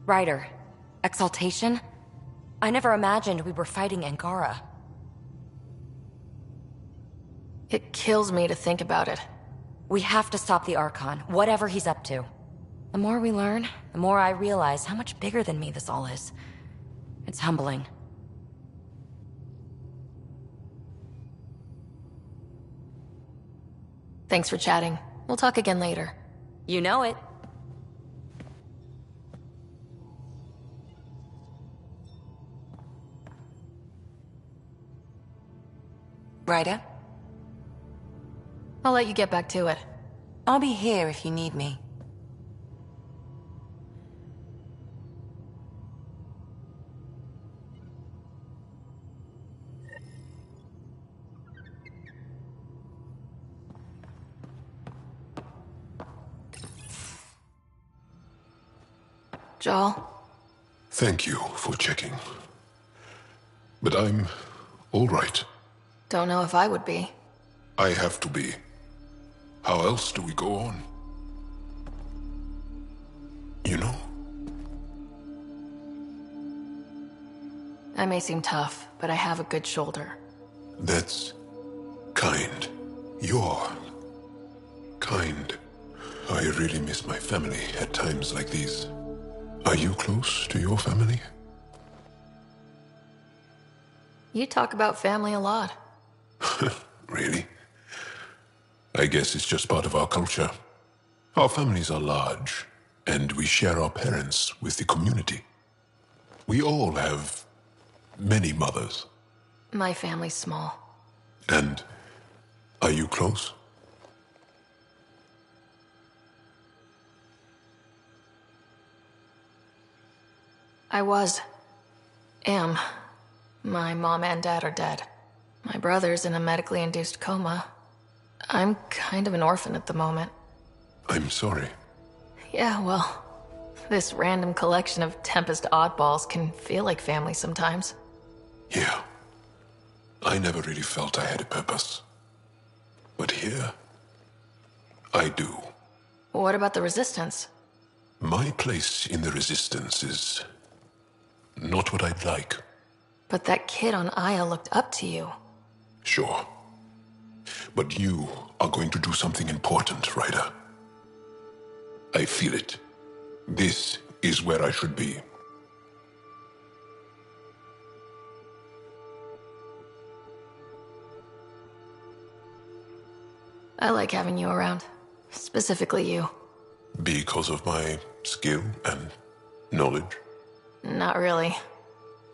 Ryder, exaltation? I never imagined we were fighting Angara. It kills me to think about it. We have to stop the Archon, whatever he's up to. The more we learn, the more I realize how much bigger than me this all is. It's humbling. Thanks for chatting. We'll talk again later. You know it. Ryder? I'll let you get back to it. I'll be here if you need me. Joel? Thank you for checking. But I'm all right. Don't know if I would be. I have to be. How else do we go on? You know? I may seem tough, but I have a good shoulder. That's kind. You're kind. I really miss my family at times like these. Are you close to your family? You talk about family a lot. Really? I guess it's just part of our culture. Our families are large, and we share our parents with the community. We all have many mothers. My family's small. And are you close? I was. Am. My mom and dad are dead. My brother's in a medically induced coma. I'm kind of an orphan at the moment. I'm sorry. Yeah, well, this random collection of Tempest oddballs can feel like family sometimes. Yeah. I never really felt I had a purpose. But here, I do. What about the Resistance? My place in the Resistance is not what I'd like. But that kid on Aya looked up to you. Sure. But you are going to do something important, Ryder. I feel it. This is where I should be. I like having you around. Specifically you. Because of my skill and knowledge? Not really.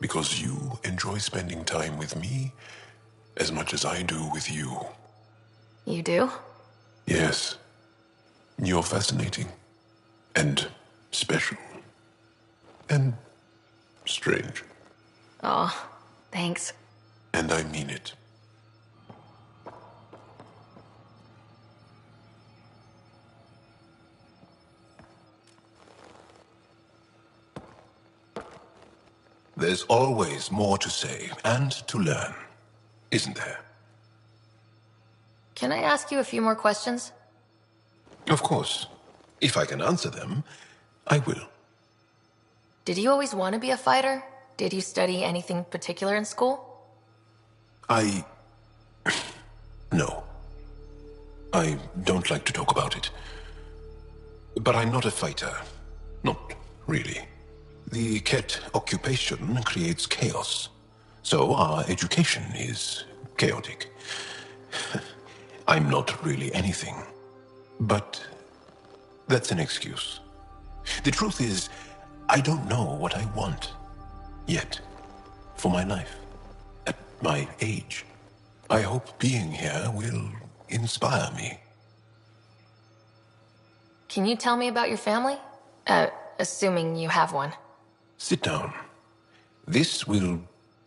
Because you enjoy spending time with me as much as I do with you. You do? Yes. You're fascinating. And special. And strange. Aw, thanks. And I mean it. There's always more to say and to learn, isn't there? Can I ask you a few more questions? Of course. If I can answer them, I will. Did you always want to be a fighter? Did you study anything particular in school? No. I don't like to talk about it. But I'm not a fighter. Not really. The Ket occupation creates chaos. So our education is chaotic. I'm not really anything. But that's an excuse. The truth is, I don't know what I want. Yet. For my life. At my age. I hope being here will inspire me. Can you tell me about your family? Assuming you have one. Sit down. This will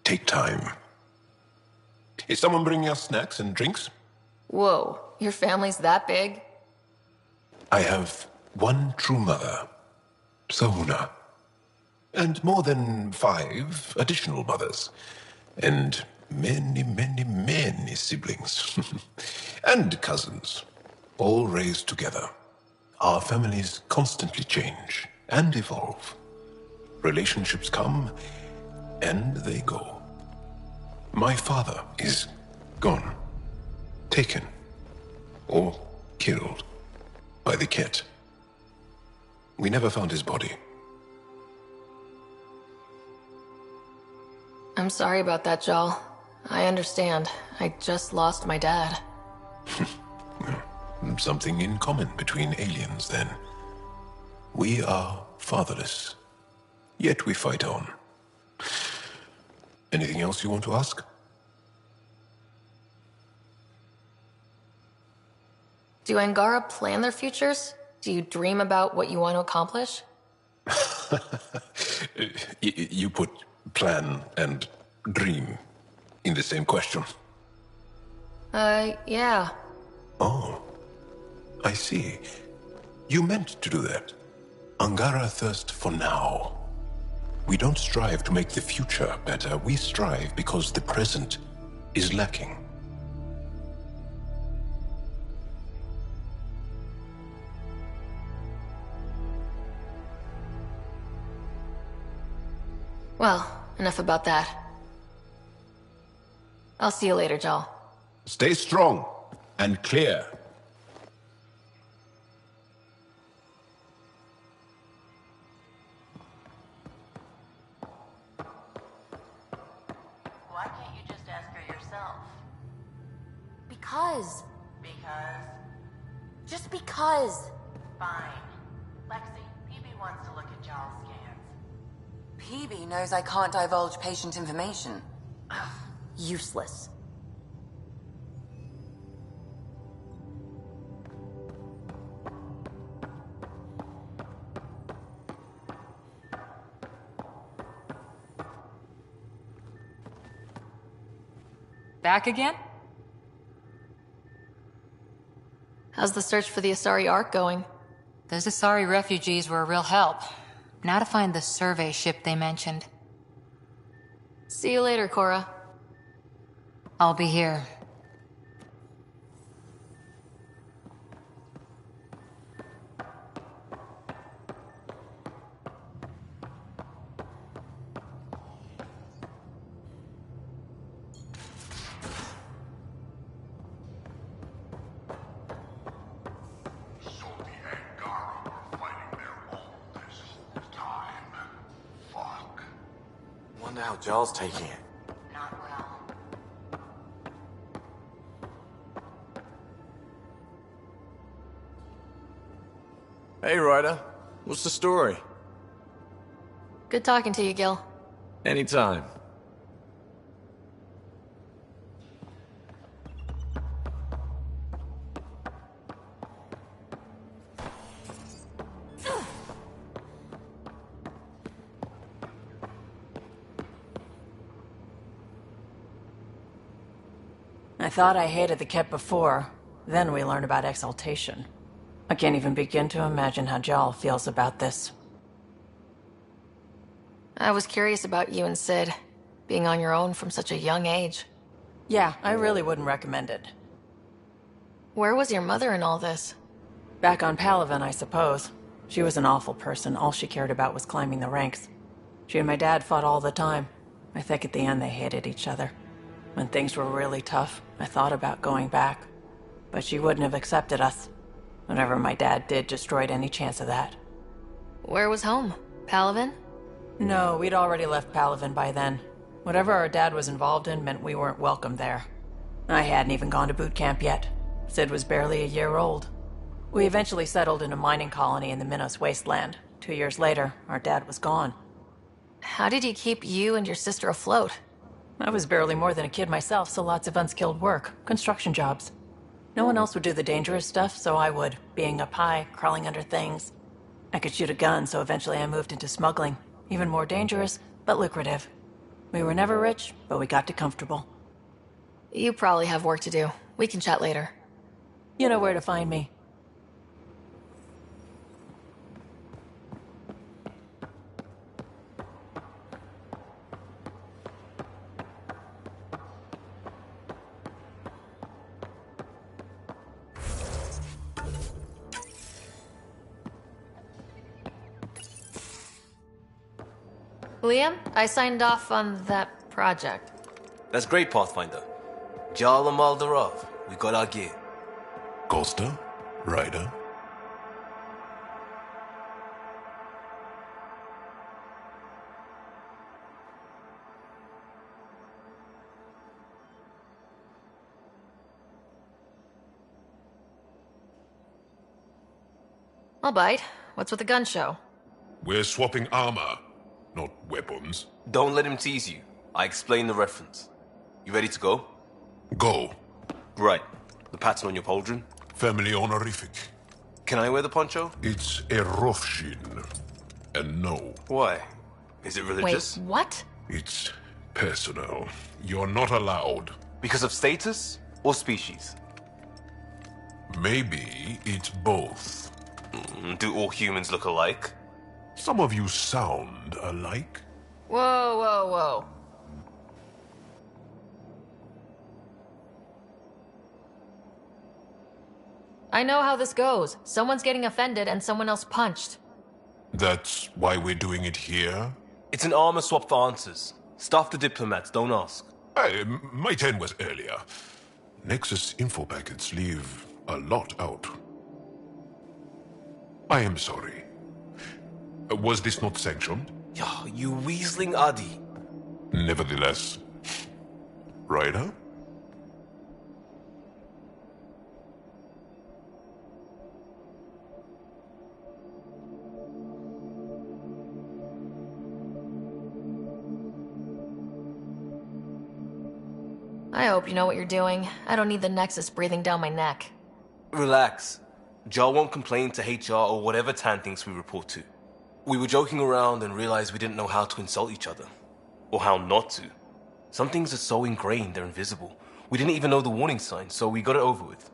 take time. Is someone bringing us snacks and drinks? Whoa, your family's that big? I have one true mother, Sahuna, and more than 5 additional mothers, and many, many, many siblings, and cousins, all raised together. Our families constantly change and evolve. Relationships come, and they go. My father is gone, taken, or killed by the Ket. We never found his body. I'm sorry about that, Jal. I understand. I just lost my dad. Something in common between aliens, then. We are fatherless, yet we fight on. Anything else you want to ask? Do Angara plan their futures? Do you dream about what you want to accomplish? You put plan and dream in the same question. Yeah. Oh, I see. You meant to do that. Angara thirst for now. We don't strive to make the future better. We strive because the present is lacking. Well, enough about that. I'll see you later, Jal. Stay strong and clear. Why can't you just ask her yourself? Because. Because? Just because. Fine. Lexi, PB wants to look at Jal's scans. PB knows I can't divulge patient information. Useless. Back again? How's the search for the Asari Ark going? Those Asari refugees were a real help. Now to find the survey ship they mentioned. See you later, Cora. I'll be here. Wonder how Jarl's taking it. Not well. Hey, Ryder. What's the story? Good talking to you, Gil. Anytime. I thought I hated the Ket before. Then we learned about exaltation. I can't even begin to imagine how Jal feels about this. I was curious about you and Sid, being on your own from such a young age. Yeah, I really wouldn't recommend it. Where was your mother in all this? Back on Palaven, I suppose. She was an awful person. All she cared about was climbing the ranks. She and my dad fought all the time. I think at the end they hated each other. When things were really tough, I thought about going back. But she wouldn't have accepted us. Whatever my dad did destroyed any chance of that. Where was home? Palaven? No, we'd already left Palaven by then. Whatever our dad was involved in meant we weren't welcome there. I hadn't even gone to boot camp yet. Sid was barely a year old. We eventually settled in a mining colony in the Minos wasteland. 2 years later, our dad was gone. How did you keep you and your sister afloat? I was barely more than a kid myself, so lots of unskilled work. Construction jobs. No one else would do the dangerous stuff, so I would. Being up high, crawling under things. I could shoot a gun, so eventually I moved into smuggling. Even more dangerous, but lucrative. We were never rich, but we got to comfortable. You probably have work to do. We can chat later. You know where to find me. Liam, I signed off on that project. That's great, Pathfinder. Jarl and Maldarov, we got our gear. Costa? Ryder? I'll bite. What's with the gun show? We're swapping armor, not weapons. Don't let him tease you. I explained the reference. You ready to go? Go. Right. The pattern on your pauldron? Family honorific. Can I wear the poncho? It's a Rofshin. And no. Why? Is it religious? Wait, what? It's personal. You're not allowed. Because of status or species? Maybe it's both. Do all humans look alike? Some of you sound alike. Whoa, whoa, whoa. I know how this goes. Someone's getting offended and someone else punched. That's why we're doing it here? It's an armor swap for answers. Stuff the diplomats, don't ask. Hey, my turn was earlier. Nexus info packets leave a lot out. I am sorry. Was this not sanctioned? You weaseling Adi. Nevertheless. Ryder? I hope you know what you're doing. I don't need the Nexus breathing down my neck. Relax. Jar won't complain to HR or whatever Tan thinks we report to. We were joking around and realized we didn't know how to insult each other. Or how not to. Some things are so ingrained they're invisible. We didn't even know the warning sign, so we got it over with.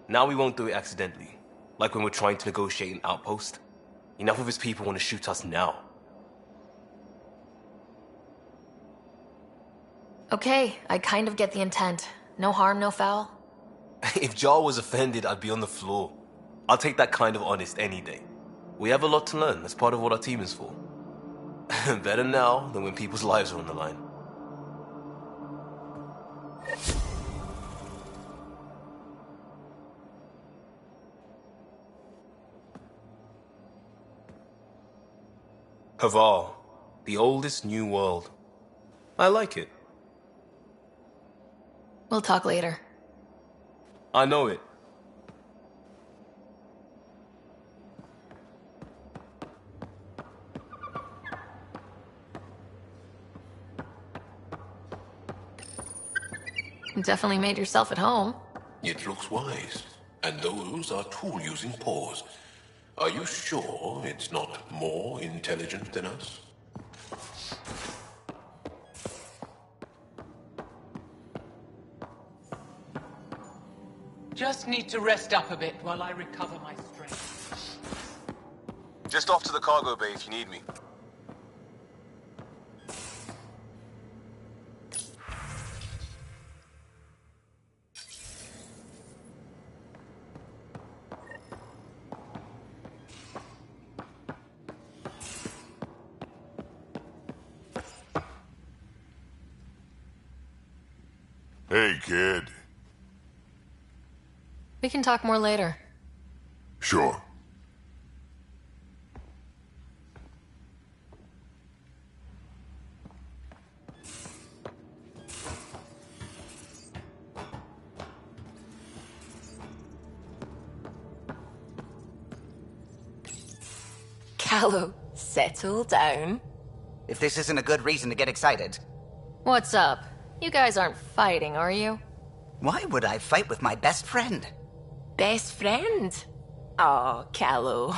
Now we won't do it accidentally. Like when we're trying to negotiate an outpost. Enough of his people want to shoot us now. Okay, I kind of get the intent. No harm, no foul. If Jar was offended, I'd be on the floor. I'll take that kind of honest any day. We have a lot to learn. That's part of what our team is for. Better now than when people's lives are on the line. Havar, the oldest new world. I like it. We'll talk later. I know it. You definitely made yourself at home. It looks wise. And those are tool-using paws. Are you sure it's not more intelligent than us? Just need to rest up a bit while I recover my strength. Just off to the cargo bay if you need me. Hey, kid. We can talk more later. Sure. Callow, settle down. If this isn't a good reason to get excited. What's up? You guys aren't fighting, are you? Why would I fight with my best friend? Best friend? Oh, Callow.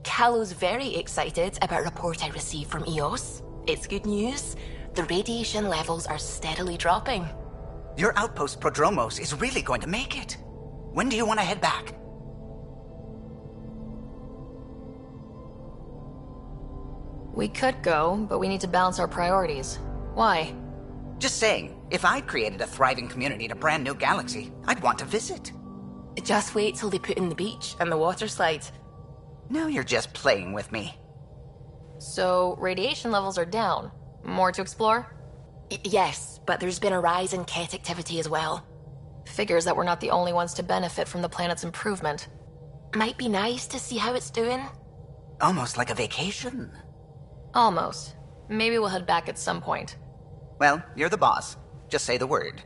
Callow's very excited about a report I received from EOS. It's good news. The radiation levels are steadily dropping. Your outpost Prodromos is really going to make it. When do you want to head back? We could go, but we need to balance our priorities. Why? Just saying, if I'd created a thriving community in a brand new galaxy, I'd want to visit. Just wait till they put in the beach and the water slide. Now you're just playing with me. So, radiation levels are down. More to explore? Yes, but there's been a rise in Ket activity as well. Figures that we're not the only ones to benefit from the planet's improvement. Might be nice to see how it's doing. Almost like a vacation. Almost. Maybe we'll head back at some point. Well, you're the boss. Just say the word.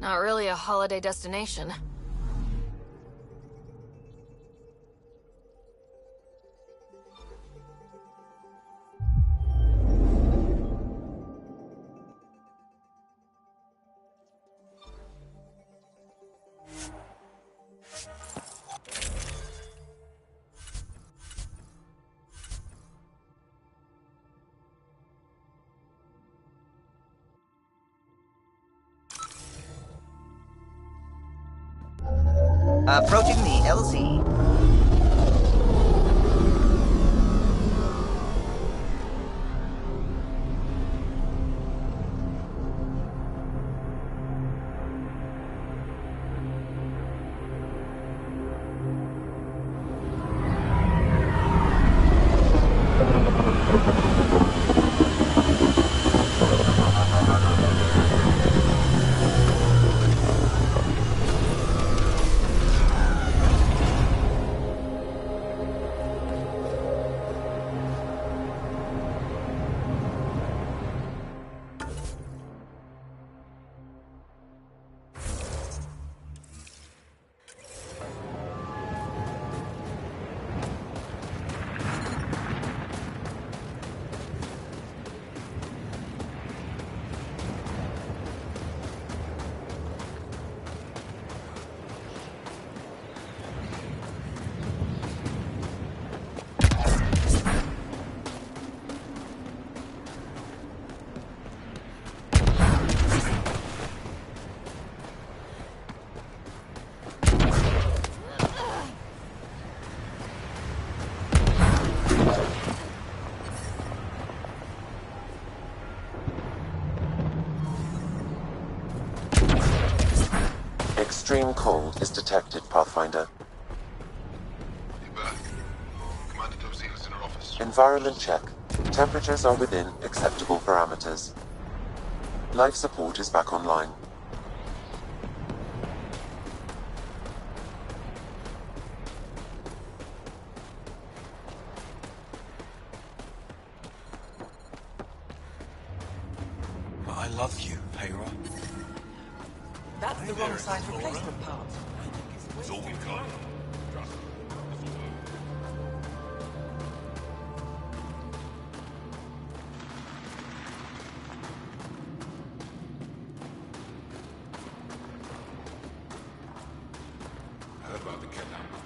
Not really a holiday destination. Approaching the LZ. Extreme cold is detected, Pathfinder. Commander Tosin is in her office. Environment check. Temperatures are within acceptable parameters. Life support is back online. love you, Hera. That's the wrong size replacement part. It's all we've got. Heard about the kidnapping.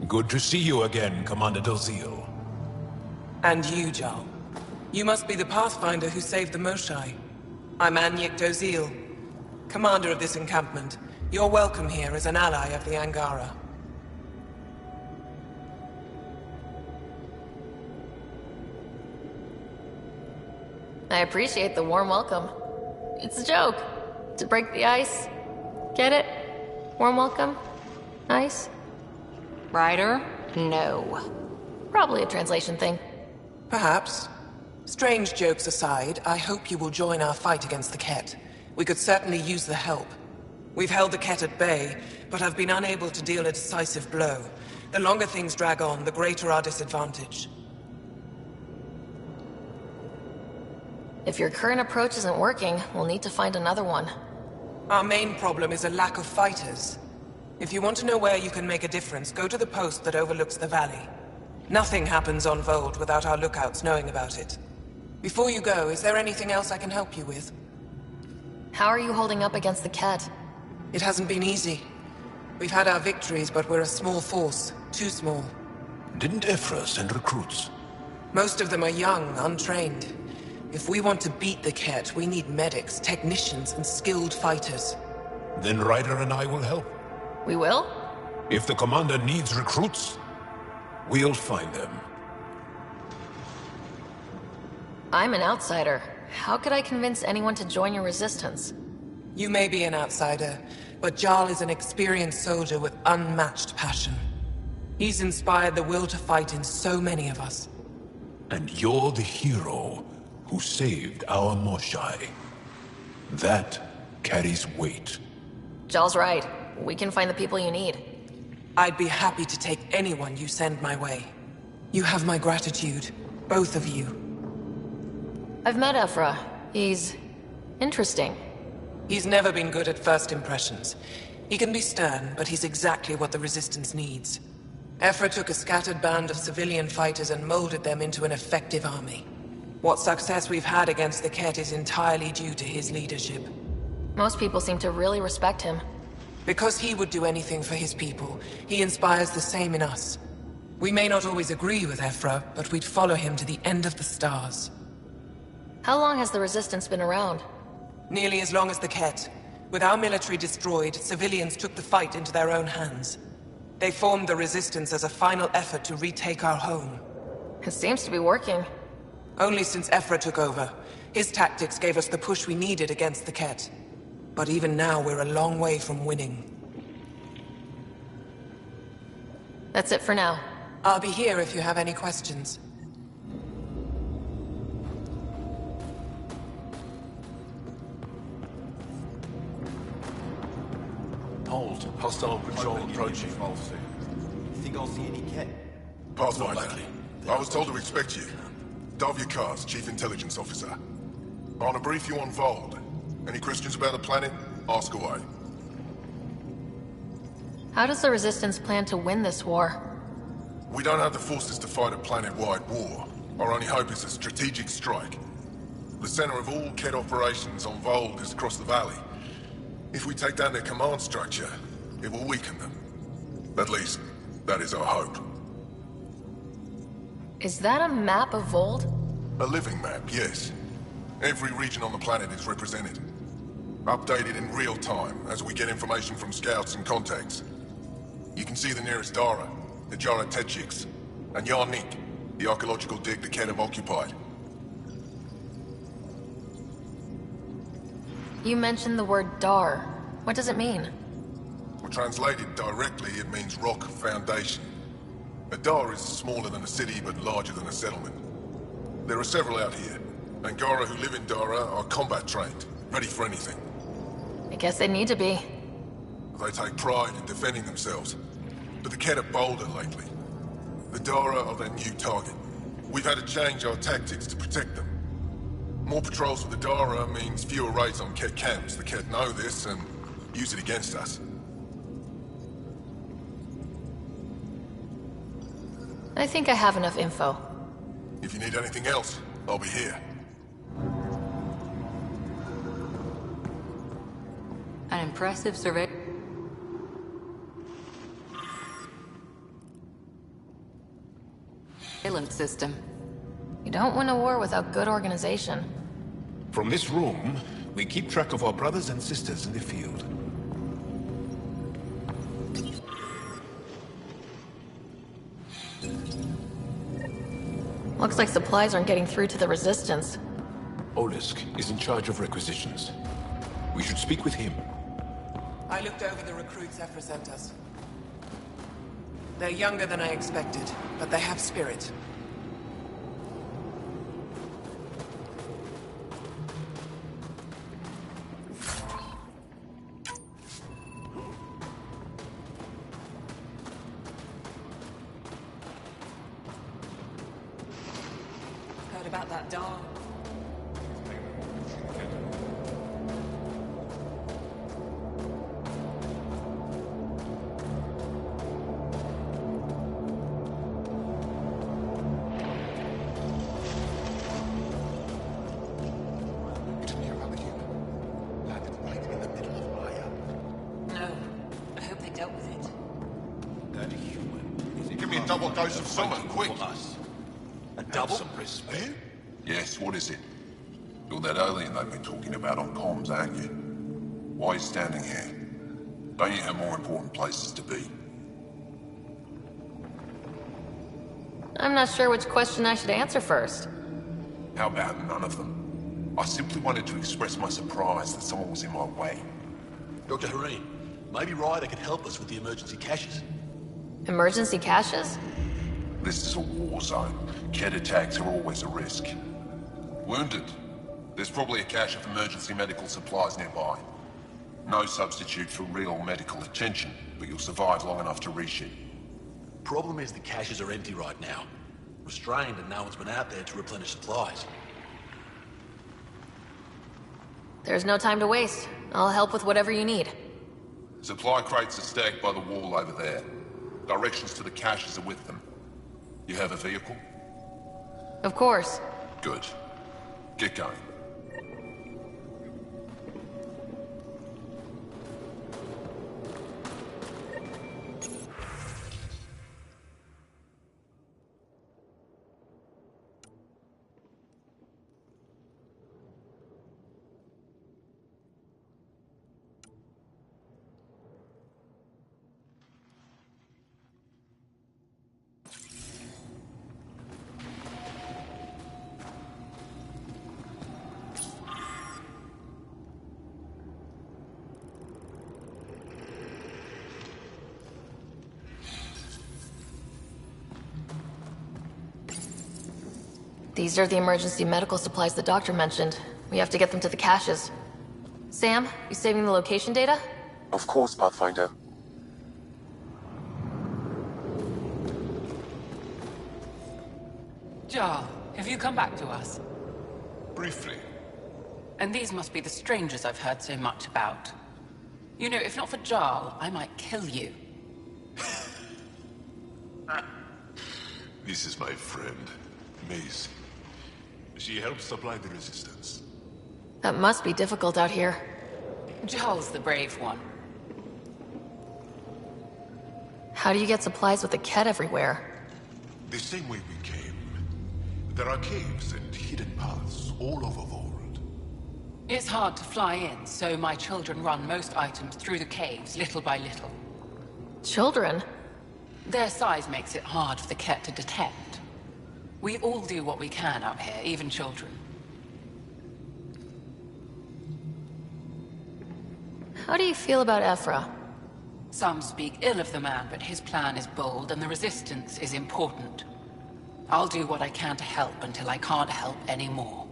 Good to see you again, Commander Dozil. And you, Jarl. You must be the Pathfinder who saved the Moshai. I'm Anyik Dozil, commander of this encampment. You're welcome here as an ally of the Angara. I appreciate the warm welcome. It's a joke. To break the ice. Get it? Warm welcome? Ice? Ryder? No. Probably a translation thing. Perhaps. Strange jokes aside, I hope you will join our fight against the Ket. We could certainly use the help. We've held the Ket at bay, but have been unable to deal a decisive blow. The longer things drag on, the greater our disadvantage. If your current approach isn't working, we'll need to find another one. Our main problem is a lack of fighters. If you want to know where you can make a difference, go to the post that overlooks the valley. Nothing happens on Vold without our lookouts knowing about it. Before you go, is there anything else I can help you with? How are you holding up against the Ket? It hasn't been easy. We've had our victories, but we're a small force. Too small. Didn't Ephra send recruits? Most of them are young, untrained. If we want to beat the Ket, we need medics, technicians, and skilled fighters. Then Ryder and I will help. We will? If the commander needs recruits, we'll find them. I'm an outsider. How could I convince anyone to join your resistance? You may be an outsider, but Jarl is an experienced soldier with unmatched passion. He's inspired the will to fight in so many of us. And you're the hero who saved our Moshai. That carries weight. Jarl's right. We can find the people you need. I'd be happy to take anyone you send my way. You have my gratitude, both of you. I've met Ephra. He's interesting. He's never been good at first impressions. He can be stern, but he's exactly what the Resistance needs. Ephra took a scattered band of civilian fighters and molded them into an effective army. What success we've had against the Ket is entirely due to his leadership. Most people seem to really respect him. Because he would do anything for his people, he inspires the same in us. We may not always agree with Ephra, but we'd follow him to the end of the stars. How long has the Resistance been around? Nearly as long as the Ket. With our military destroyed, civilians took the fight into their own hands. They formed the Resistance as a final effort to retake our home. It seems to be working. Only since Ephra took over. His tactics gave us the push we needed against the Ket. But even now, we're a long way from winning. That's it for now. I'll be here if you have any questions. Hold. Hostile patrol approaching. Think I'll see any Ket? Pathfinder, I was told to expect you. Davia Kars, Chief Intelligence Officer. I want to brief you on Vold. Any questions about the planet? Ask away. How does the Resistance plan to win this war? We don't have the forces to fight a planet-wide war. Our only hope is a strategic strike. The center of all Ket operations on Vold is across the valley. If we take down their command structure, it will weaken them. At least, that is our hope. Is that a map of Vold? A living map, yes. Every region on the planet is represented. Updated in real time as we get information from scouts and contacts. You can see the nearest Dara, the Jara Tetchiks, and Yarnik, the archaeological dig the Ket have occupied. You mentioned the word Dar. What does it mean? Well, translated directly, it means rock foundation. A Dar is smaller than a city, but larger than a settlement. There are several out here. Angara who live in Dara are combat trained, ready for anything. I guess they need to be. They take pride in defending themselves, but the Ket are bolder lately. The Dara are their new target. We've had to change our tactics to protect them. More patrols with the Dara means fewer raids on Ket camps. The Ket know this and use it against us. I think I have enough info. If you need anything else, I'll be here. An impressive survey. Surveillance system. You don't win a war without good organization. From this room, we keep track of our brothers and sisters in the field. Looks like supplies aren't getting through to the Resistance. Olisk is in charge of requisitions. We should speak with him. I looked over the recruits Ephra sent us. They're younger than I expected, but they have spirit. Heard about that dog? Double dose of summer, quick! A double? Some respect. Yes, what is it? You're that alien they've been talking about on comms, aren't you? Why are you standing here? Don't you have more important places to be? I'm not sure which question I should answer first. How about none of them? I simply wanted to express my surprise that someone was in my way. Dr. Hareen, maybe Ryder could help us with the emergency caches. Emergency caches? This is a war zone. Ket attacks are always a risk. Wounded? There's probably a cache of emergency medical supplies nearby. No substitute for real medical attention, but you'll survive long enough to reship. Problem is the caches are empty right now. Restrained and no one's been out there to replenish supplies. There's no time to waste. I'll help with whatever you need. Supply crates are stacked by the wall over there. Directions to the caches are with them. You have a vehicle? Of course. Good. Get going. These are the emergency medical supplies the doctor mentioned. We have to get them to the caches. Sam, you saving the location data? Of course, Pathfinder. Jarl, have you come back to us? Briefly. And these must be the strangers I've heard so much about. You know, if not for Jarl, I might kill you. This is my friend, Mace. She helps supply the resistance. That must be difficult out here. Jarl's the brave one. How do you get supplies with the Ket everywhere? The same way we came. There are caves and hidden paths all over the world. It's hard to fly in, so my children run most items through the caves, little by little. Children? Their size makes it hard for the Ket to detect. We all do what we can out here, even children. How do you feel about Ephra? Some speak ill of the man, but his plan is bold and the resistance is important. I'll do what I can to help until I can't help anymore.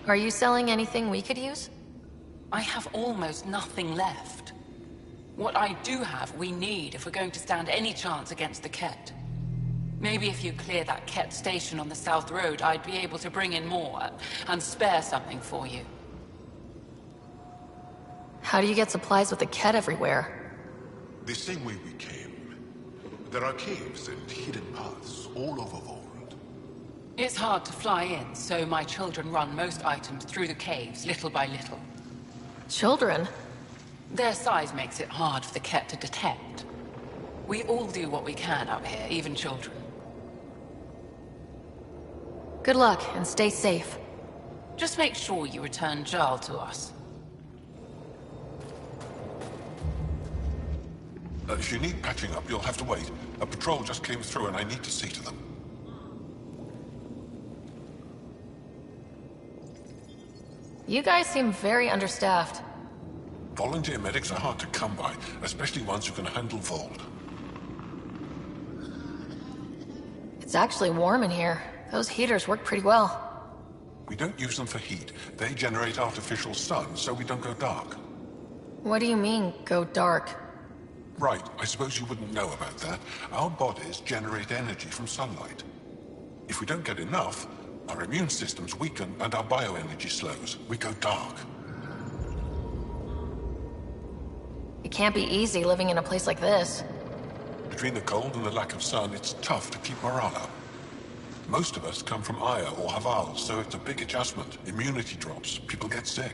Are you selling anything we could use? I have almost nothing left. What I do have, we need if we're going to stand any chance against the Ket. Maybe if you clear that Ket station on the South Road, I'd be able to bring in more and spare something for you. How do you get supplies with the Ket everywhere? The same way we came. There are caves and hidden paths all over Vold. It's hard to fly in, so my children run most items through the caves, little by little. Children? Their size makes it hard for the Ket to detect. We all do what we can out here, even children. Good luck, and stay safe. Just make sure you return Jarl to us. If you need patching up, you'll have to wait. A patrol just came through and I need to see to them. You guys seem very understaffed. Volunteer medics are hard to come by, especially ones who can handle Vold. It's actually warm in here. Those heaters work pretty well. We don't use them for heat. They generate artificial sun, so we don't go dark. What do you mean, go dark? Right, I suppose you wouldn't know about that. Our bodies generate energy from sunlight. If we don't get enough, our immune systems weaken and our bioenergy slows. We go dark. It can't be easy living in a place like this. Between the cold and the lack of sun, it's tough to keep morale up. Most of us come from Aya or Haval, so it's a big adjustment. Immunity drops, people get sick.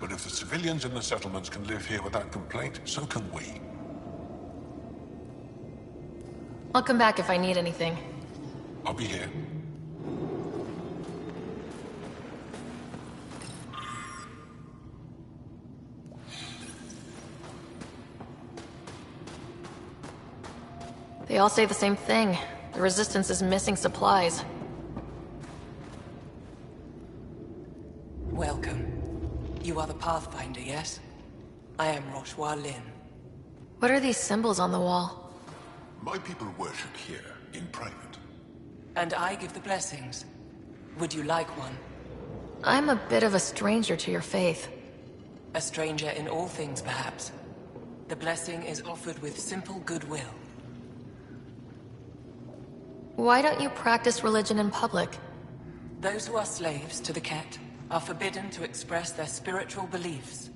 But if the civilians in the settlements can live here without complaint, so can we. I'll come back if I need anything. I'll be here. They all say the same thing. The Resistance is missing supplies. Welcome. You are the Pathfinder, yes? I am Roshua Lin. What are these symbols on the wall? My people worship here, in private. And I give the blessings. Would you like one? I'm a bit of a stranger to your faith. A stranger in all things, perhaps. The blessing is offered with simple goodwill. Why don't you practice religion in public? Those who are slaves to the Ket are forbidden to express their spiritual beliefs.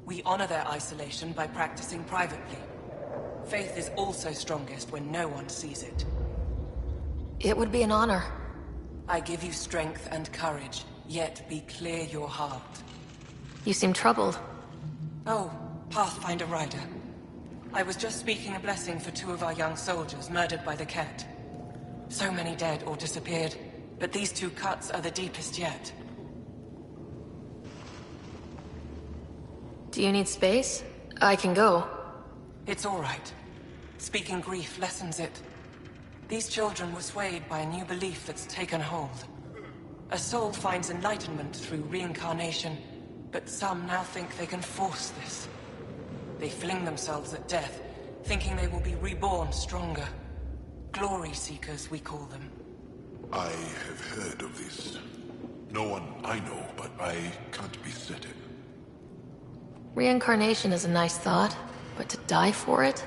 We honor their isolation by practicing privately. Faith is also strongest when no one sees it. It would be an honor. I give you strength and courage, yet be clear your heart. You seem troubled. Oh, Pathfinder Rider. I was just speaking a blessing for 2 of our young soldiers murdered by the Ket. So many dead or disappeared, but these 2 cuts are the deepest yet. Do you need space? I can go. It's all right. Speaking grief lessens it. These children were swayed by a new belief that's taken hold. A soul finds enlightenment through reincarnation, but some now think they can force this. They fling themselves at death, thinking they will be reborn stronger. Glory seekers, we call them. I have heard of this. No one I know, but I can't be certain. Reincarnation is a nice thought, but to die for it?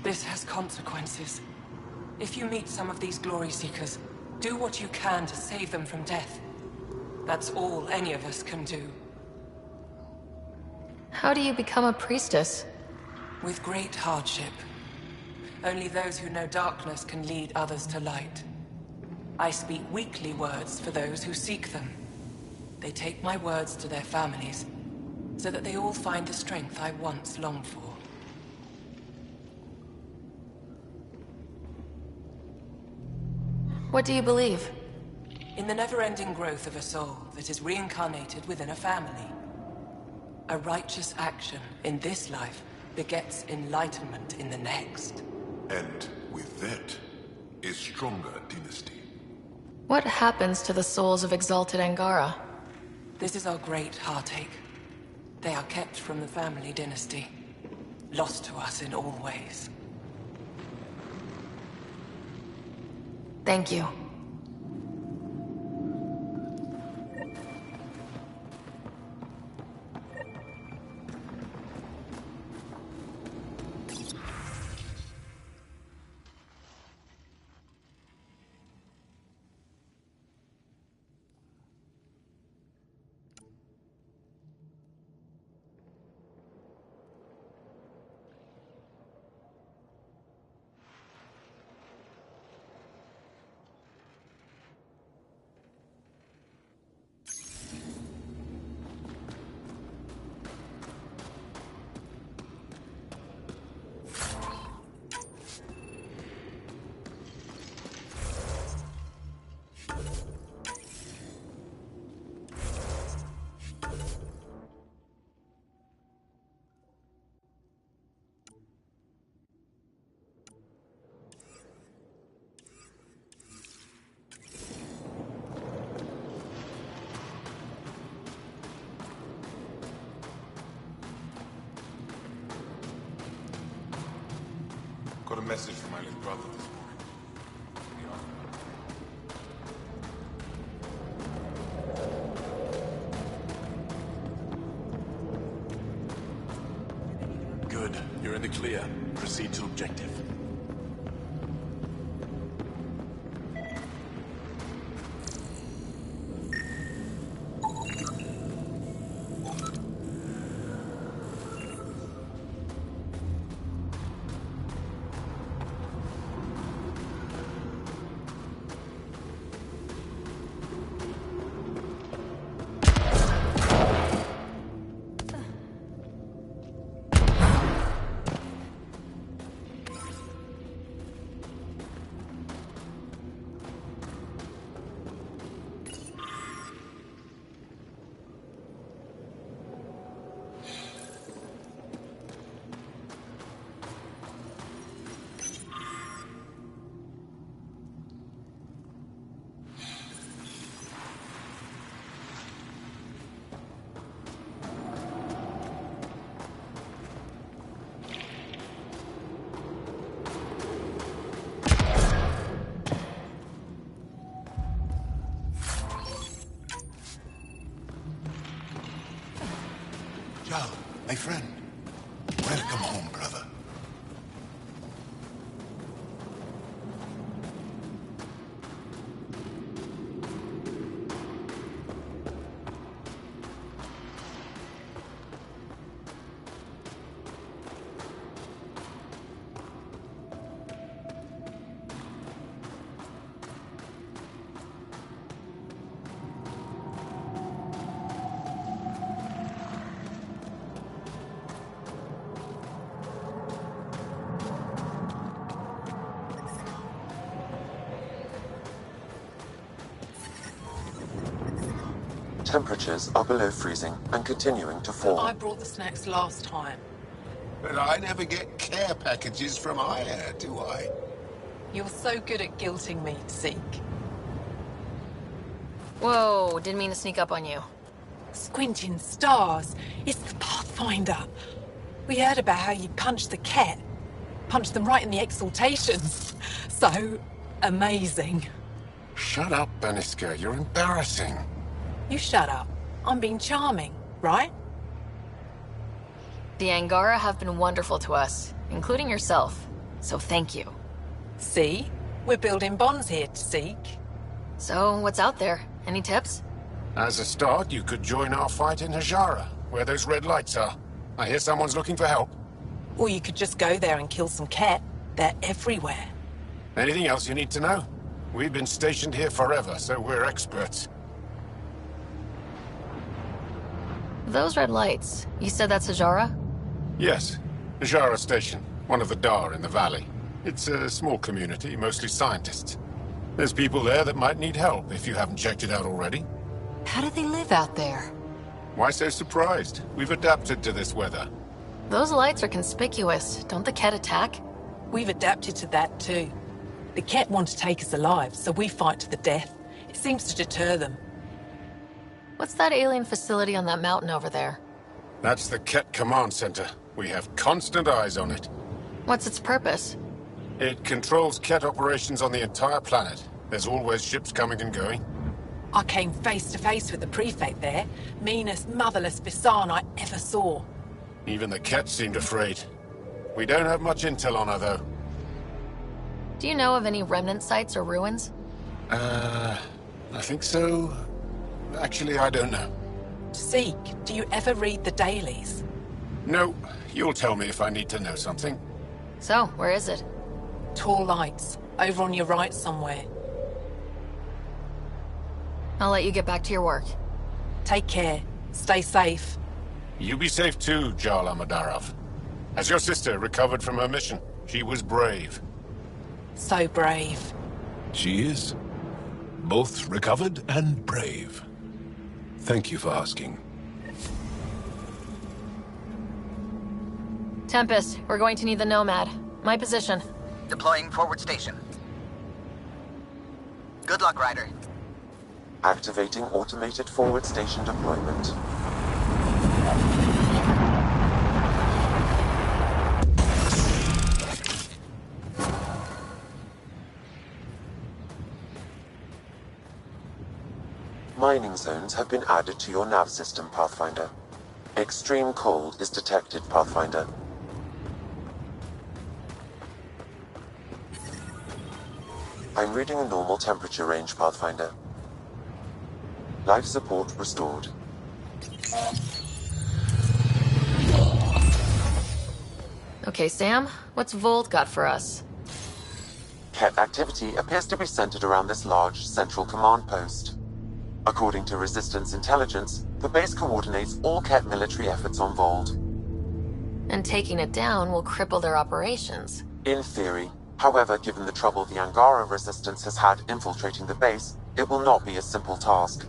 This has consequences. If you meet some of these glory seekers, do what you can to save them from death. That's all any of us can do. How do you become a priestess? With great hardship. Only those who know darkness can lead others to light. I speak weekly words for those who seek them. They take my words to their families, so that they all find the strength I once longed for. What do you believe? In the never-ending growth of a soul that is reincarnated within a family. A righteous action in this life begets enlightenment in the next. And with that, a stronger dynasty. What happens to the souls of exalted Angara? This is our great heartache. They are kept from the family dynasty. Lost to us in all ways. Thank you. Got a message from my little brother this morning. Good. You're in the clear. Proceed to objective. Joe, my friend. Welcome home, brother. Temperatures are below freezing and continuing to fall. I brought the snacks last time. But I never get care packages from Aya, do I? You're so good at guilting me, Zeke. Whoa, didn't mean to sneak up on you. Squinting stars. It's the Pathfinder. We heard about how you punched the cat. Punched them right in the exaltations. So amazing. Shut up, Baniska. You're embarrassing. You shut up. I'm being charming, right? The Angara have been wonderful to us, including yourself. So thank you. See? We're building bonds here, Zeke. So, what's out there? Any tips? As a start, you could join our fight in Hajara, where those red lights are. I hear someone's looking for help. Or you could just go there and kill some cat. They're everywhere. Anything else you need to know? We've been stationed here forever, so we're experts. Those red lights, you said that's Hajara? Yes. Hajara Station, one of the Dar in the valley. It's a small community, mostly scientists. There's people there that might need help, if you haven't checked it out already. How do they live out there? Why so surprised? We've adapted to this weather. Those lights are conspicuous. Don't the Ket attack? We've adapted to that too. The Ket want to take us alive, so we fight to the death. It seems to deter them. What's that alien facility on that mountain over there? That's the Ket Command Center. We have constant eyes on it. What's its purpose? It controls Ket operations on the entire planet. There's always ships coming and going. I came face to face with the prefect there. Meanest, motherless Bisan I ever saw. Even the Ket seemed afraid. We don't have much intel on her, though. Do you know of any remnant sites or ruins? I think so. Actually, I don't know. Zeke, do you ever read the dailies? No. You'll tell me if I need to know something. So, where is it? Tall lights. Over on your right somewhere. I'll let you get back to your work. Take care. Stay safe. You be safe too, Jala Madarov. Has your sister recovered from her mission? She was brave. So brave. She is. Both recovered and brave. Thank you for asking. Tempest, we're going to need the Nomad. My position. Deploying forward station. Good luck, Ryder. Activating automated forward station deployment. mining zones have been added to your nav system, Pathfinder. Extreme cold is detected, Pathfinder. I'm reading a normal temperature range, Pathfinder. Life support restored. Okay, Sam, what's Volt got for us? Ket activity appears to be centered around this large central command post. According to Resistance intelligence, the base coordinates all Ket military efforts on Vold. And taking it down will cripple their operations. In theory. However, given the trouble the Angara Resistance has had infiltrating the base, it will not be a simple task.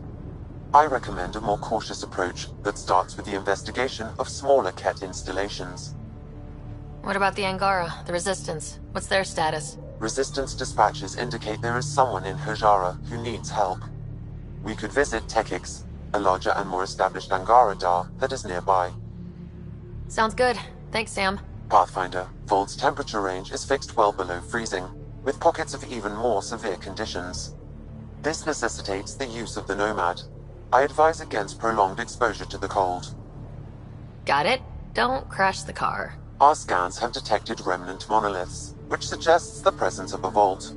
I recommend a more cautious approach that starts with the investigation of smaller Ket installations. What about the Angara, the Resistance? What's their status? Resistance dispatches indicate there is someone in Hajara who needs help. We could visit Tekix, a larger and more established Angara Dar that is nearby. Sounds good. Thanks, Sam. Pathfinder, Vold's temperature range is fixed well below freezing, with pockets of even more severe conditions. This necessitates the use of the Nomad. I advise against prolonged exposure to the cold. Got it. Don't crash the car. Our scans have detected remnant monoliths, which suggests the presence of a vault.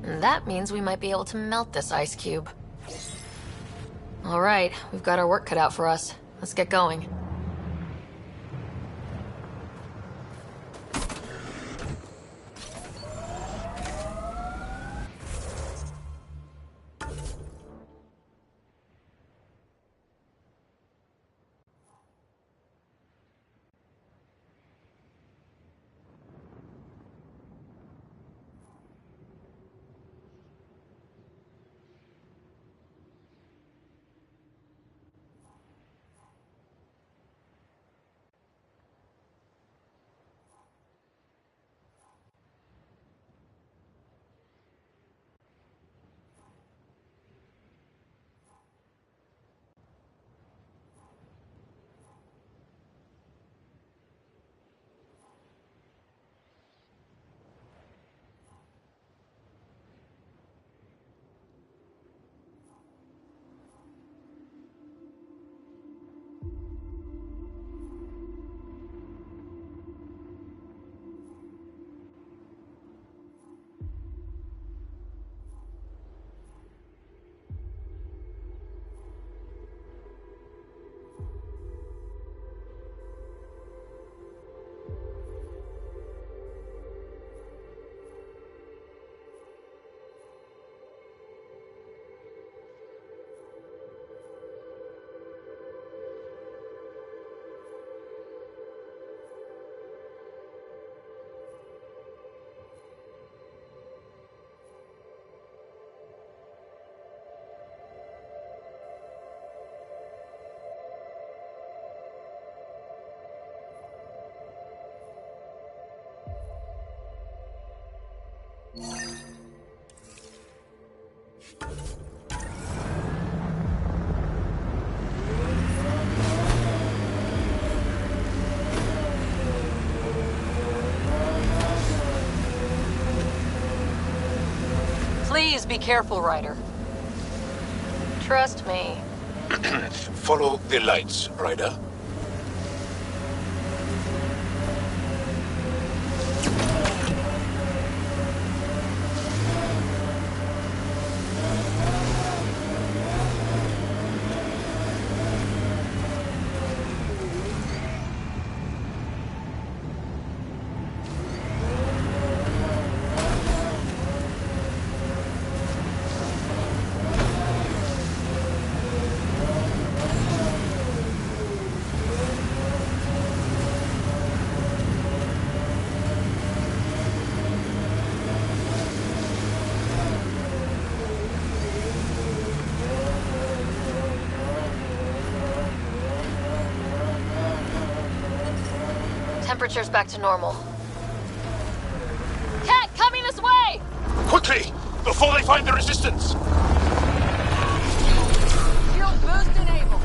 And that means we might be able to melt this ice cube. All right, we've got our work cut out for us. Let's get going. Please be careful, Ryder. Trust me. Follow the lights, Ryder. Temperature's back to normal. Cat, coming this way! Quickly! Before they find the resistance! Shield boost enabled.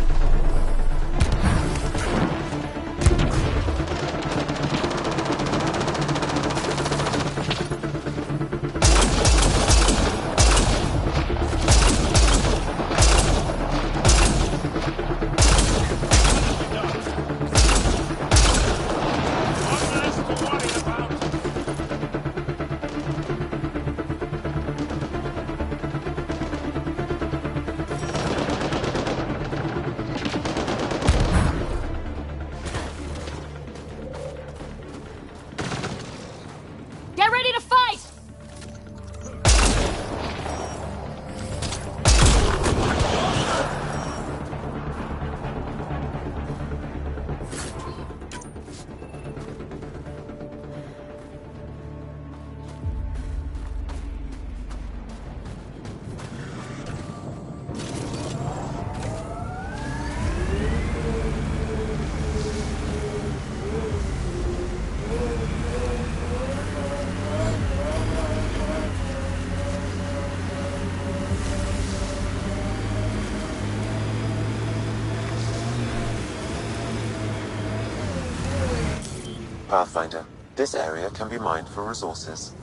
Pathfinder, this area can be mined for resources.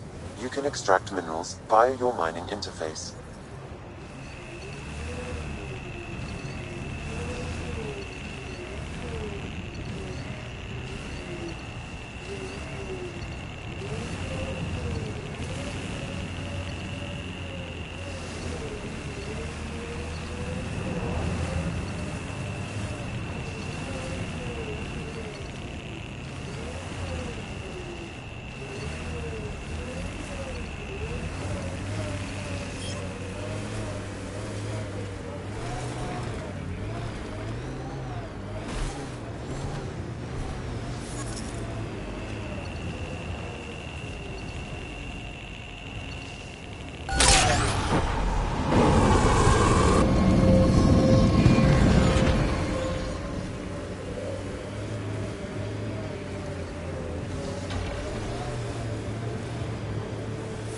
You can extract minerals via your mining interface.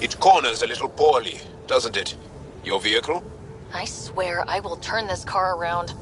It corners a little poorly, doesn't it? Your vehicle? I swear I will turn this car around.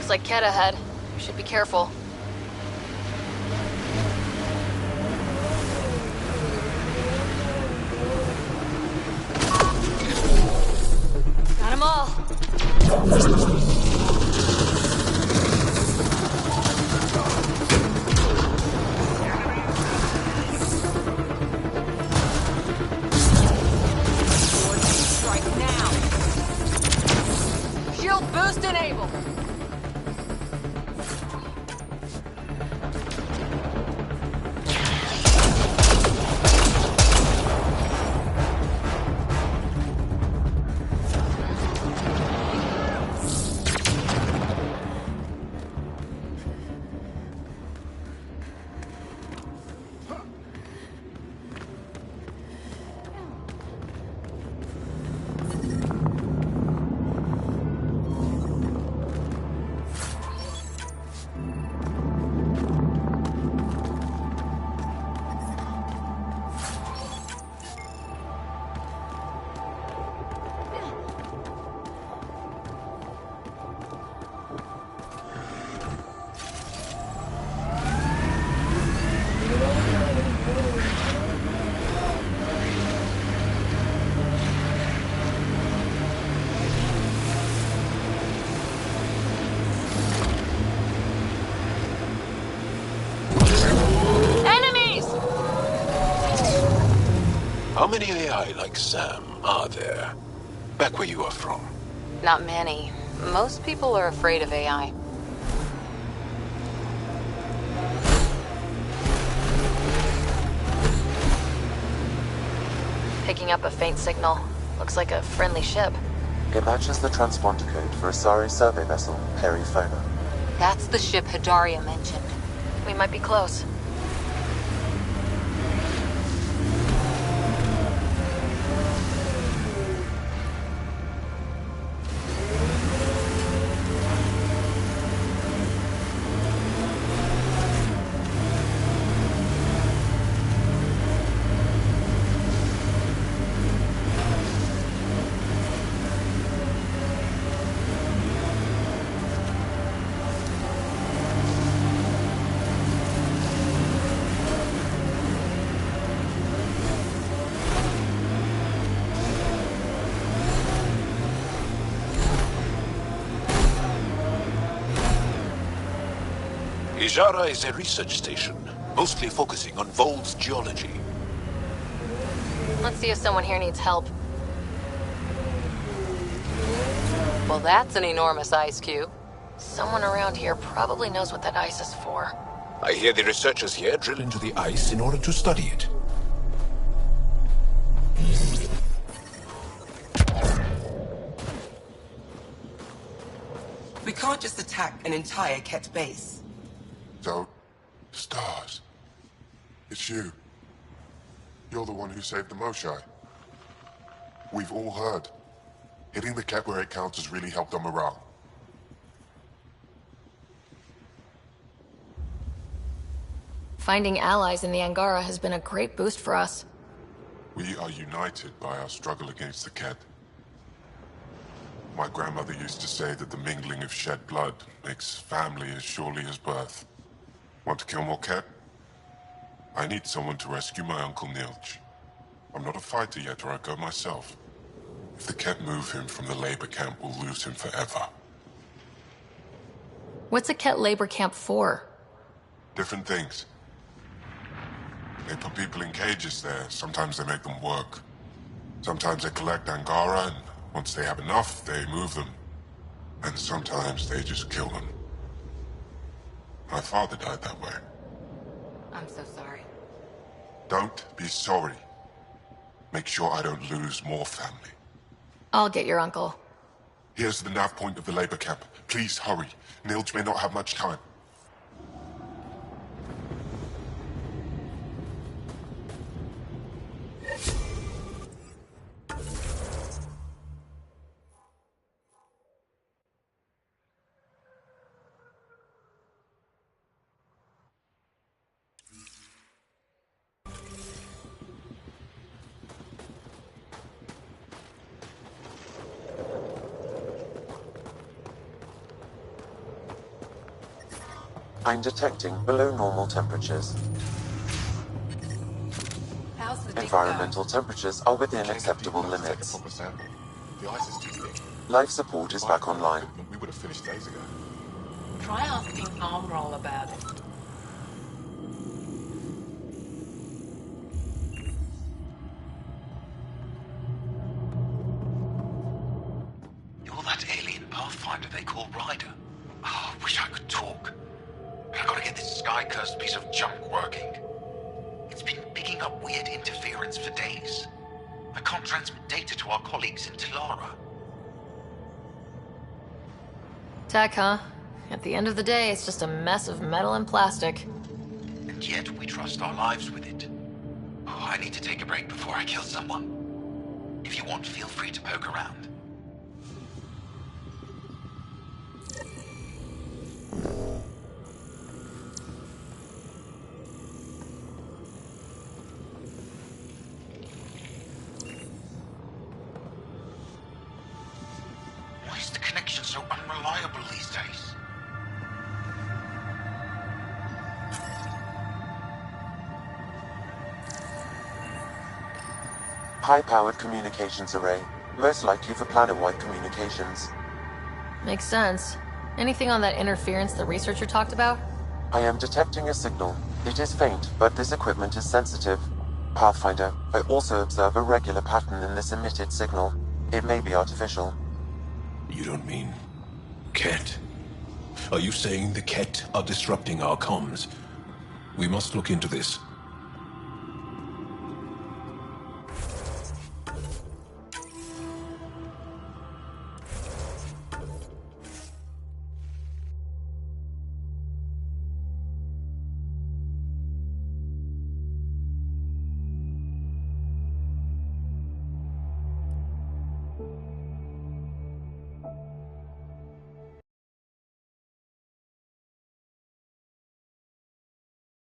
Looks like Ket ahead. We should be careful. Got 'em all. Strike now. Shield boost enabled. How many AI like Sam are there? Back where you are from? Not many. Most people are afraid of AI. Picking up a faint signal. Looks like a friendly ship. It matches the transponder code for Asari survey vessel, Perifona. That's the ship Hidaria mentioned. We might be close. Ijara is a research station, mostly focusing on Vold's geology. Let's see if someone here needs help. Well, that's an enormous ice cube. Someone around here probably knows what that ice is for. I hear the researchers here drill into the ice in order to study it. We can't just attack an entire Ket base. So, Stars, it's you. You're the one who saved the Moshai. We've all heard. Hitting the Ket where it counts has really helped our morale. Finding allies in the Angara has been a great boost for us. We are united by our struggle against the Ket. My grandmother used to say that the mingling of shed blood makes family as surely as birth. Want to kill more Ket? I need someone to rescue my Uncle Nilch. I'm not a fighter yet, or I'd go myself. If the Ket move him from the labor camp, we'll lose him forever. What's a Ket labor camp for? Different things. They put people in cages there. Sometimes they make them work. Sometimes they collect Angara, and once they have enough, they move them. And sometimes they just kill them. My father died that way. I'm so sorry. Don't be sorry. Make sure I don't lose more family. I'll get your uncle. Here's the nav point of the labor camp. Please hurry. Nilch may not have much time. I'm detecting below normal temperatures. How's the Environmental temperatures are within acceptable limits. The ice is too thick. Life support is back online. We would have finished days ago. Try asking Armroll about it. You're that alien pathfinder they call Ryder. Oh, I wish I could talk. But I gotta get this sky-cursed piece of junk working. It's been picking up weird interference for days. I can't transmit data to our colleagues in Tilara. Tech, huh? At the end of the day, it's just a mess of metal and plastic. And yet we trust our lives with it. Oh, I need to take a break before I kill someone. If you want, feel free to poke around. Why is the connection so unreliable these days? High-powered communications array, most likely for planet-wide communications. Makes sense. Anything on that interference the researcher talked about? I am detecting a signal. It is faint, but this equipment is sensitive. Pathfinder, I also observe a regular pattern in this emitted signal. It may be artificial. You don't mean Ket? Are you saying the Ket are disrupting our comms? We must look into this.